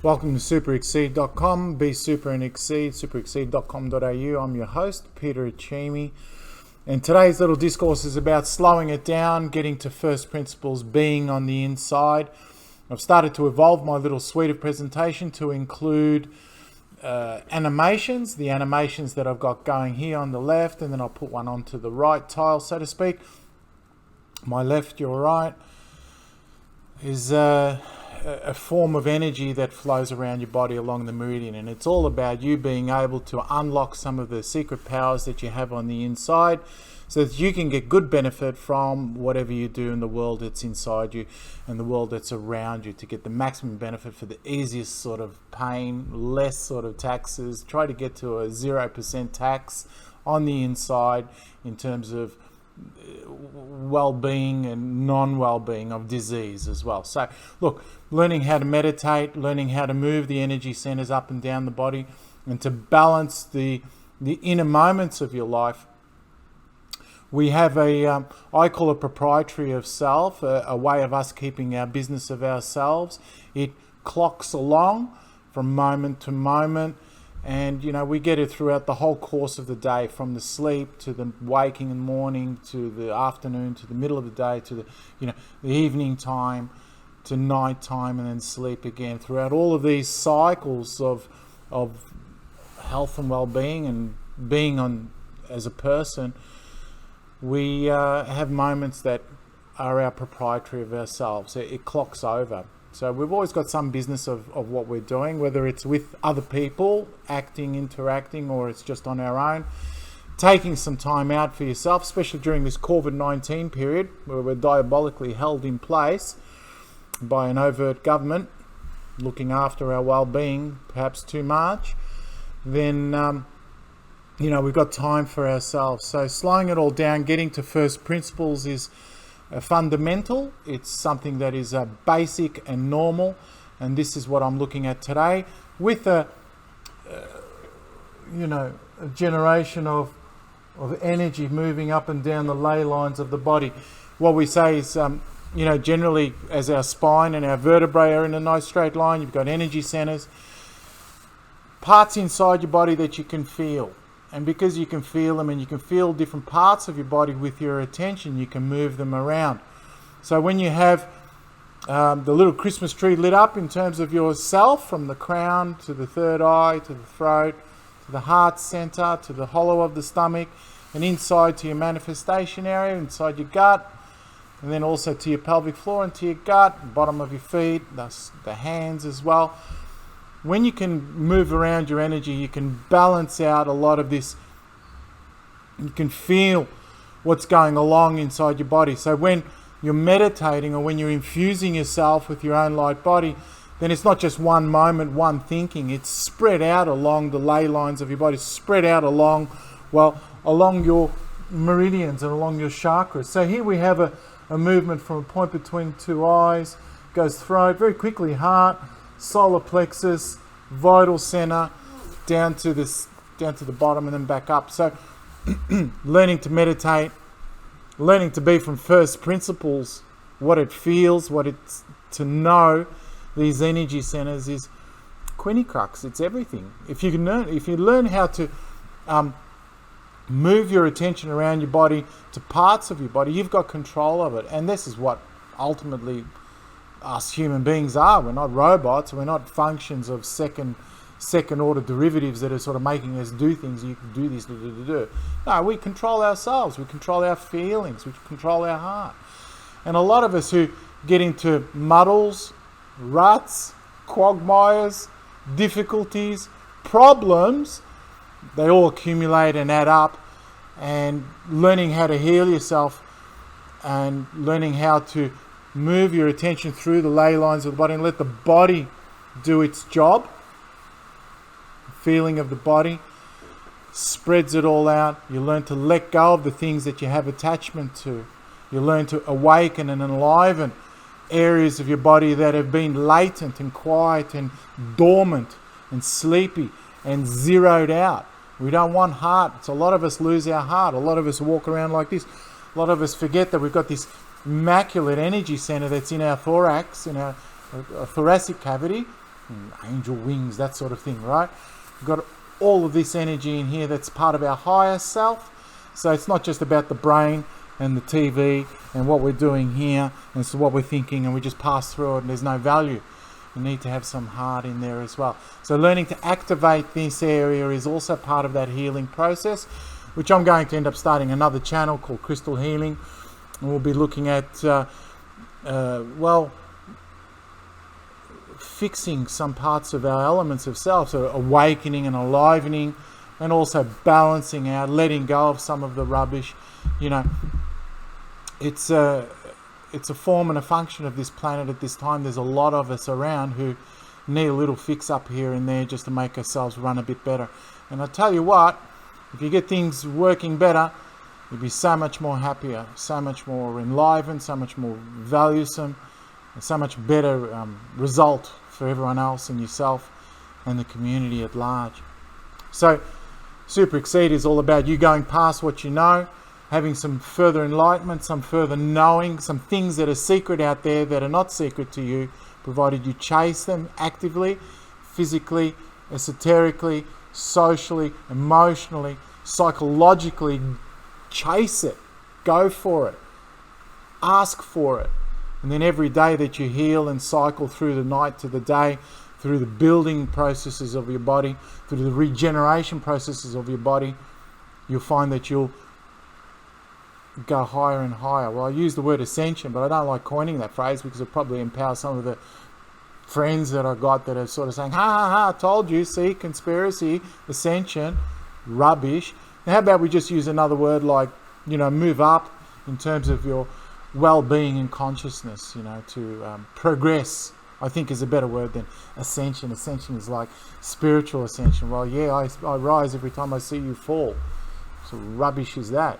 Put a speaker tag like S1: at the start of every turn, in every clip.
S1: Welcome to superexceed.com, be super and exceed, superexceed.com.au. I'm your host, Peter Achimi, and today's little discourse is about slowing it down, getting to first principles, being on the inside. I've started to evolve my little suite of presentation to include animations, the animations that I've got going here on the left, and then I'll put one onto the right tile, so to speak. My left, your right, is a form of energy that flows around your body along the meridian, and it's all about you being able to unlock some of the secret powers that you have on the inside so that you can get good benefit from whatever you do in the world that's inside you and the world that's around you, to get the maximum benefit for the easiest sort of pain, less sort of taxes. Try to get to a 0% tax on the inside in terms of well-being and non-well-being of disease as well. So look, learning how to meditate, learning how to move the energy centers up and down the body, and to balance the inner moments of your life. We have I call it proprietary of self, a way of us keeping our business of ourselves. It clocks along from moment to moment, and we get it throughout the whole course of the day, from the sleep to the waking in the morning, to the afternoon, to the middle of the day, to the evening time, to night time, and then sleep again. Throughout all of these cycles of health and well-being and being on as a person, we have moments that are our proprietary of ourselves. It clocks over. So we've always got some business of what we're doing, whether it's with other people, acting, interacting, or it's just on our own. Taking some time out for yourself, especially during this COVID-19 period where we're diabolically held in place by an overt government looking after our well-being perhaps too much, then we've got time for ourselves. So slowing it all down, getting to first principles is fundamental. It's something that is basic and normal, and this is what I'm looking at today with a generation of energy moving up and down the ley lines of the body. What we say is generally, as our spine and our vertebrae are in a nice straight line, you've got energy centers, parts inside your body that you can feel. And because you can feel them and you can feel different parts of your body with your attention, you can move them around. So when you have the little Christmas tree lit up in terms of yourself, from the crown to the third eye, to the throat, to the heart center, to the hollow of the stomach, and inside to your manifestation area, inside your gut, and then also to your pelvic floor and to your gut, bottom of your feet, the hands as well. When you can move around your energy, you can balance out a lot of this. You can feel what's going along inside your body. So when you're meditating or when you're infusing yourself with your own light body, then it's not just one moment, one thinking. It's spread out along the ley lines of your body, spread out along your meridians and along your chakras. So here we have a movement from a point between two eyes, goes throat, very quickly heart, solar plexus, vital center, down to the bottom and then back up. So learning to meditate, learning to be from first principles, what it feels, what it's to know these energy centers is quinnicrux. It's everything. If you learn how to move your attention around your body to parts of your body, you've got control of it. And this is what ultimately us human beings are. We're not robots. We're not functions of second order derivatives that are sort of making us do things. You can do this. No, we control ourselves. We control our feelings. We control our heart. And a lot of us who get into muddles, ruts, quagmires, difficulties, problems, they all accumulate and add up. And learning how to heal yourself and learning how to move your attention through the ley lines of the body and let the body do its job. The feeling of the body spreads it all out. You learn to let go of the things that you have attachment to. You learn to awaken and enliven areas of your body that have been latent and quiet and dormant and sleepy and zeroed out. We don't want heart. So a lot of us lose our heart. A lot of us walk around like this. A lot of us forget that we've got this immaculate energy center that's in our thorax, in our thoracic cavity, angel wings, that sort of thing, right? We've got all of this energy in here that's part of our higher self. So it's not just about the brain and the TV and what we're doing here, and so what we're thinking, and we just pass through it and there's no value. We need to have some heart in there as well. So learning to activate this area is also part of that healing process, which I'm going to end up starting another channel called Crystal Healing, and we'll be looking at fixing some parts of our elements of self, so awakening and alivening, and also balancing out, letting go of some of the rubbish. You know, it's a form and a function of this planet at this time. There's a lot of us around who need a little fix up here and there just to make ourselves run a bit better. And I tell you what, if you get things working better, you'll be so much more happier, so much more enlivened, so much more valuesome, and so much better result for everyone else and yourself and the community at large. So Super Exceed is all about you going past what you know, having some further enlightenment, some further knowing, some things that are secret out there that are not secret to you, provided you chase them actively, physically, esoterically, socially, emotionally, psychologically. Chase it, go for it, ask for it. And then every day that you heal and cycle through the night to the day, through the building processes of your body, through the regeneration processes of your body, you'll find that you'll go higher and higher. Well, I use the word ascension, but I don't like coining that phrase because it probably empowers some of the friends that I got that are sort of saying, ha ha ha, I told you, see, conspiracy, ascension, rubbish. Now, how about we just use another word like, move up in terms of your well-being and consciousness, to progress, I think is a better word than ascension. Ascension is like spiritual ascension. Well, yeah, I rise every time I see you fall. So rubbish is that.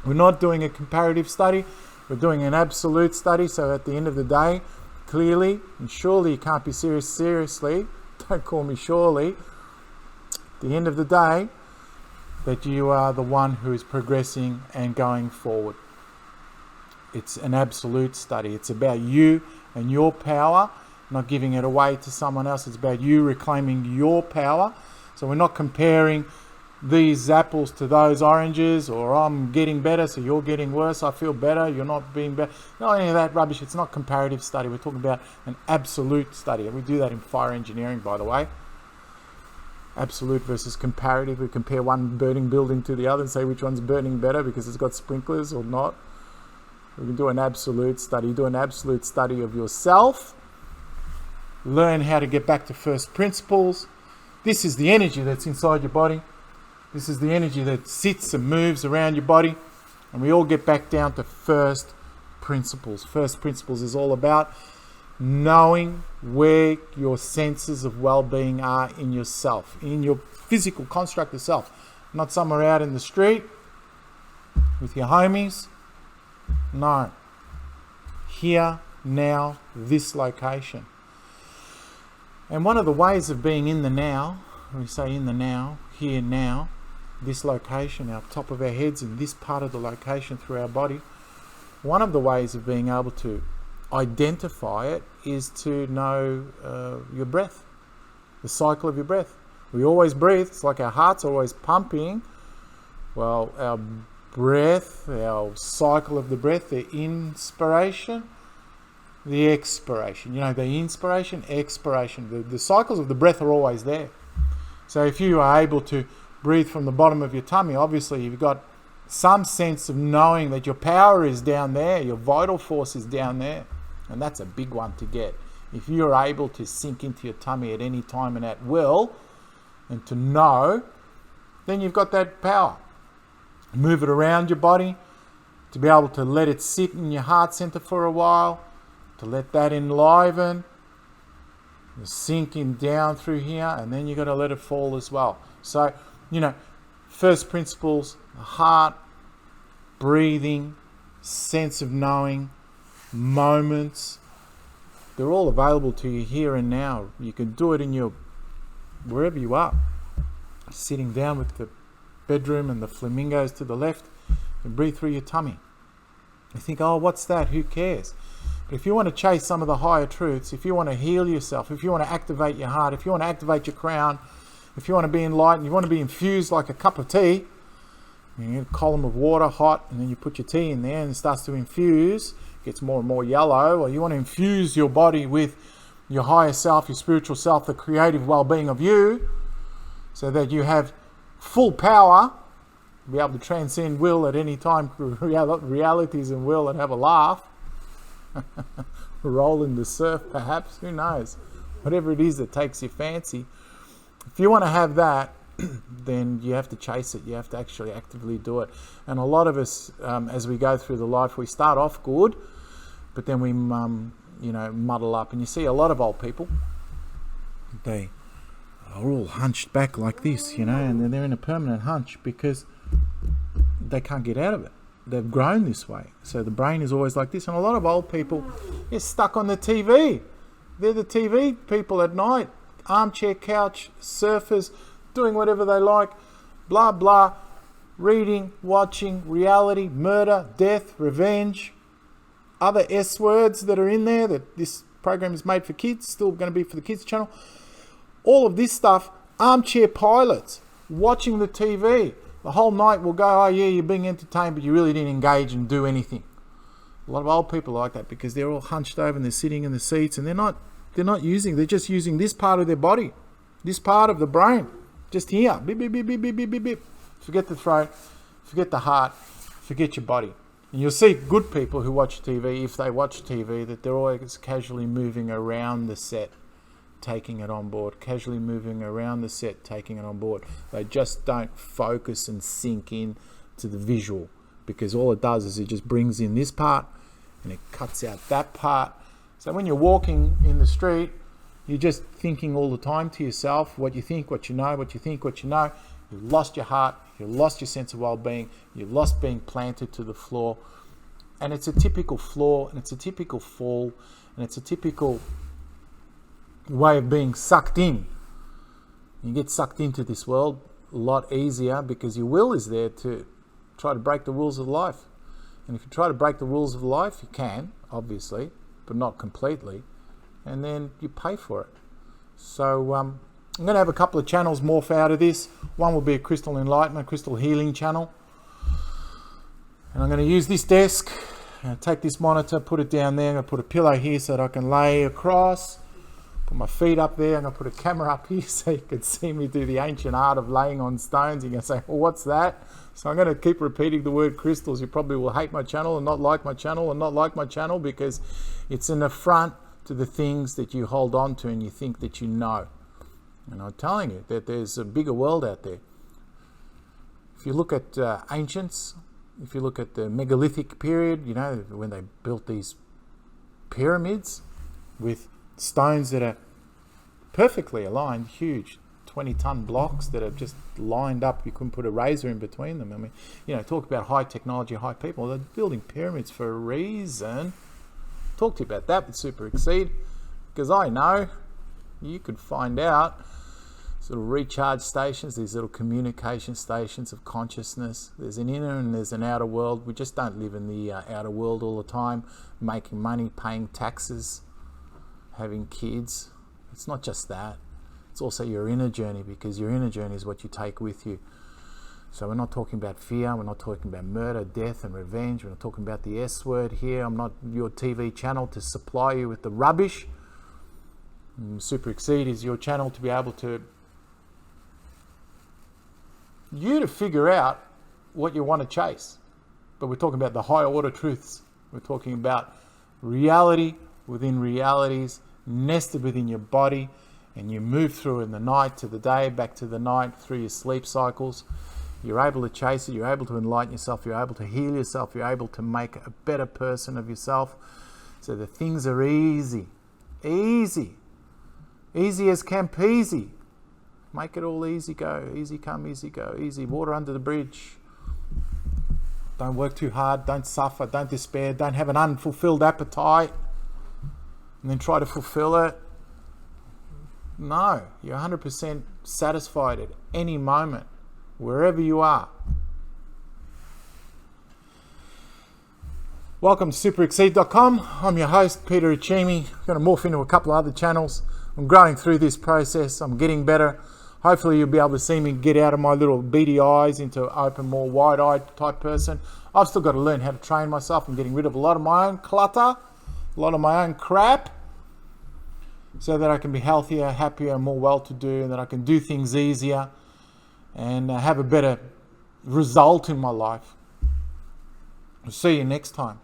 S1: We're not doing a comparative study. We're doing an absolute study. So at the end of the day, clearly and surely, you can't be serious. Seriously, don't call me surely. At the end of the day, that you are the one who is progressing and going forward. It's an absolute study. It's about you and your power, not giving it away to someone else. It's about you reclaiming your power. So we're not comparing these apples to those oranges, or I'm getting better, so you're getting worse. I feel better, you're not being better. Not any of that rubbish. It's not comparative study. We're talking about an absolute study. And we do that in fire engineering, by the way. Absolute versus comparative. We compare one burning building to the other and say which one's burning better because it's got sprinklers or not. We can do an absolute study. Do an absolute study of yourself. Learn how to get back to first principles. This is the energy that's inside your body. This is the energy that sits and moves around your body. And we all get back down to first principles. First principles is all about knowing where your senses of well-being are in yourself, in your physical construct of self. Not somewhere out in the street with your homies. No. Here, now, this location. And one of the ways of being in the now, when we say in the now, here, now, this location, our top of our heads in this part of the location through our body, one of the ways of being able to identify it is to know your breath, the cycle of your breath. We always breathe. It's like our heart's always pumping. Well, our breath, our cycle of the breath, the inspiration, the expiration. The inspiration, expiration. The cycles of the breath are always there. So if you are able to breathe from the bottom of your tummy, obviously you've got some sense of knowing that your power is down there, your vital force is down there. And that's a big one to get. If you're able to sink into your tummy at any time and at will, and to know, then you've got that power. Move it around your body, to be able to let it sit in your heart center for a while, to let that enliven, sinking down through here, and then you've got to let it fall as well. So, first principles, heart, breathing, sense of knowing, moments, they're all available to you here and now. You can do it in your, wherever you are. Sitting down with the bedroom and the flamingos to the left, and breathe through your tummy. You think, oh, what's that? Who cares? But if you want to chase some of the higher truths, if you want to heal yourself, if you want to activate your heart, if you want to activate your crown, if you want to be enlightened, you want to be infused like a cup of tea, you get a column of water hot, and then you put your tea in there and it starts to infuse, gets more and more yellow, or you want to infuse your body with your higher self, your spiritual self, the creative well-being of you, so that you have full power, be able to transcend will at any time, realities and will, and have a laugh, roll in the surf perhaps, who knows, whatever it is that takes your fancy. If you want to have that, then you have to chase it. You have to actually actively do it. And a lot of us, as we go through the life, we start off good, but then we muddle up. And you see a lot of old people, they are all hunched back like this, and they're in a permanent hunch because they can't get out of it. They've grown this way. So the brain is always like this. And a lot of old people are stuck on the TV. They're the TV people at night. Armchair, couch, surfers, doing whatever they like, blah, blah, reading, watching, reality, murder, death, revenge, other S words that are in there that this program is made for kids, still going to be for the kids channel. All of this stuff, armchair pilots, watching the TV. The whole night will go, oh yeah, you're being entertained, but you really didn't engage and do anything. A lot of old people are like that because they're all hunched over and they're sitting in the seats and they're just using this part of their body, this part of the brain, just here. Beep, beep, beep, beep, beep, beep, beep, beep. Forget the throat, forget the heart, forget your body. And you'll see good people who watch TV, if they watch TV, that they're always casually moving around the set, taking it on board, casually moving around the set, taking it on board. They just don't focus and sink in to the visual, because all it does is it just brings in this part and it cuts out that part. So when you're walking in the street, you're just thinking all the time to yourself what you think, what you know, what you think, what you know. You've lost your heart, you've lost your sense of well-being, you've lost being planted to the floor. And it's a typical flaw, and it's a typical fall, and it's a typical way of being sucked in. You get sucked into this world a lot easier because your will is there to try to break the rules of life. And if you try to break the rules of life, you can, obviously, but not completely. And then you pay for it. So I'm going to have a couple of channels morph out of this. One will be a crystal enlightenment, crystal healing channel. And I'm going to use this desk. Take this monitor, put it down there. I'm going to put a pillow here so that I can lay across. Put my feet up there. I'm going to put a camera up here so you can see me do the ancient art of laying on stones. You're going to say, well, what's that? So I'm going to keep repeating the word crystals. You probably will hate my channel and not like my channel and not like my channel because it's an affront to the things that you hold on to and you think that you know. And I'm telling you that there's a bigger world out there. If you look at ancients, if you look at the megalithic period, when they built these pyramids with stones that are perfectly aligned, huge 20-ton blocks that are just lined up. You couldn't put a razor in between them. I mean, talk about high technology, high people. They're building pyramids for a reason. Talk to you about that with Super Exceed, because I know you could find out sort of recharge stations, these little communication stations of consciousness. There's an inner and there's an outer world. We just don't live in the outer world all the time, making money, paying taxes, having kids. It's not just that. It's also your inner journey, because your inner journey is what you take with you. So we're not talking about fear, we're not talking about murder, death and revenge, we're not talking about the S word here. I'm not your TV channel to supply you with the rubbish. Super Exceed is your channel to be able to figure out what you want to chase. But we're talking about the higher order truths. We're talking about reality within realities, nested within your body, and you move through in the night to the day, back to the night, through your sleep cycles. You're able to chase it, you're able to enlighten yourself, you're able to heal yourself, you're able to make a better person of yourself. So the things are easy. Easy as Campese. Make it all easy go, easy come, easy go, easy water under the bridge. Don't work too hard, don't suffer, don't despair, don't have an unfulfilled appetite and then try to fulfill it. No, you're 100% satisfied at any moment, wherever you are. Welcome to superexceed.com. I'm your host, Peter Uchimi. I'm going to morph into a couple of other channels. I'm growing through this process. I'm getting better. Hopefully you'll be able to see me get out of my little beady eyes into open, more wide-eyed type person. I've still got to learn how to train myself. I'm getting rid of a lot of my own clutter, a lot of my own crap, so that I can be healthier, happier, more well-to-do, and that I can do things easier and have a better result in my life. I'll see you next time.